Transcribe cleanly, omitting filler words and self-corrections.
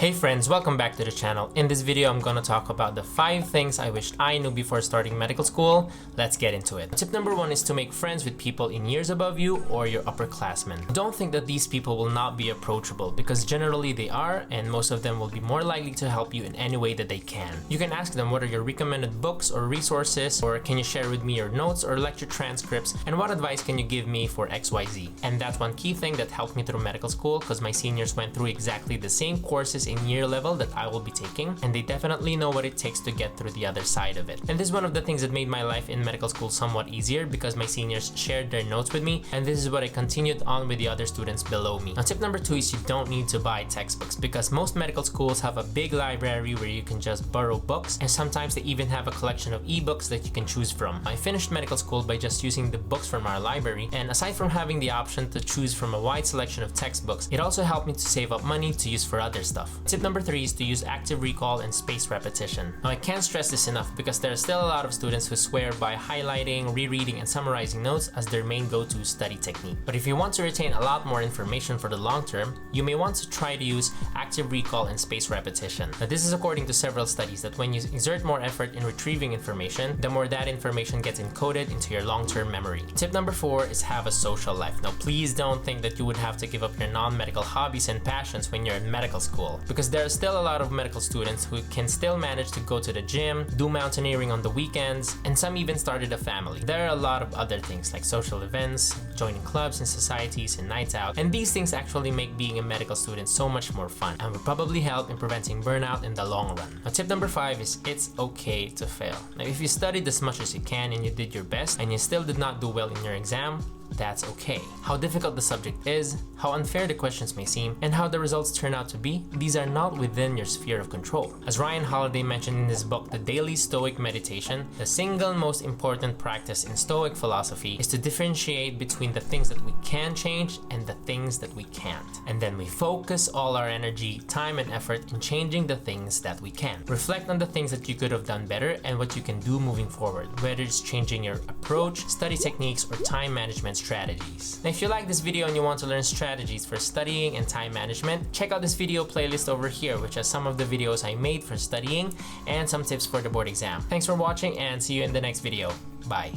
Hey friends, welcome back to the channel. In this video, I'm gonna talk about the 5 things I wished I knew before starting medical school. Let's get into it. Tip number 1 is to make friends with people in years above you or your upperclassmen. Don't think that these people will not be approachable, because generally they are, and most of them will be more likely to help you in any way that they can. You can ask them what are your recommended books or resources, or can you share with me your notes or lecture transcripts, and what advice can you give me for XYZ. And that's one key thing that helped me through medical school, because my seniors went through exactly the same courses in year level that I will be taking, and they definitely know what it takes to get through the other side of it. And this is one of the things that made my life in medical school somewhat easier, because my seniors shared their notes with me, and this is what I continued on with the other students below me. Now, tip number 2 is you don't need to buy textbooks, because most medical schools have a big library where you can just borrow books, and sometimes they even have a collection of ebooks that you can choose from. I finished medical school by just using the books from our library, and aside from having the option to choose from a wide selection of textbooks, it also helped me to save up money to use for other stuff. Tip number 3 is to use active recall and spaced repetition. Now, I can't stress this enough, because there are still a lot of students who swear by highlighting, rereading, and summarizing notes as their main go-to study technique. But if you want to retain a lot more information for the long term, you may want to try to use active recall and spaced repetition. Now, this is according to several studies that when you exert more effort in retrieving information, the more that information gets encoded into your long-term memory. Tip number 4 is have a social life. Now, please don't think that you would have to give up your non-medical hobbies and passions when you're in medical school, because there are still a lot of medical students who can still manage to go to the gym, do mountaineering on the weekends, and some even started a family. There are a lot of other things like social events, joining clubs and societies, and nights out, and these things actually make being a medical student so much more fun and will probably help in preventing burnout in the long run. Now, tip number 5 is it's okay to fail. Now, if you studied as much as you can and you did your best and you still did not do well in your exam, that's okay. How difficult the subject is, how unfair the questions may seem, and how the results turn out to be, these are not within your sphere of control. As Ryan Holiday mentioned in his book, The Daily Stoic Meditation, the single most important practice in Stoic philosophy is to differentiate between the things that we can change and the things that we can't. And then we focus all our energy, time, and effort in changing the things that we can. Reflect on the things that you could have done better and what you can do moving forward, whether it's changing your approach, study techniques, or time management strategies. Now, if you like this video and you want to learn strategies for studying and time management, check out this video playlist over here, which has some of the videos I made for studying and some tips for the board exam. Thanks for watching, and see you in the next video. Bye.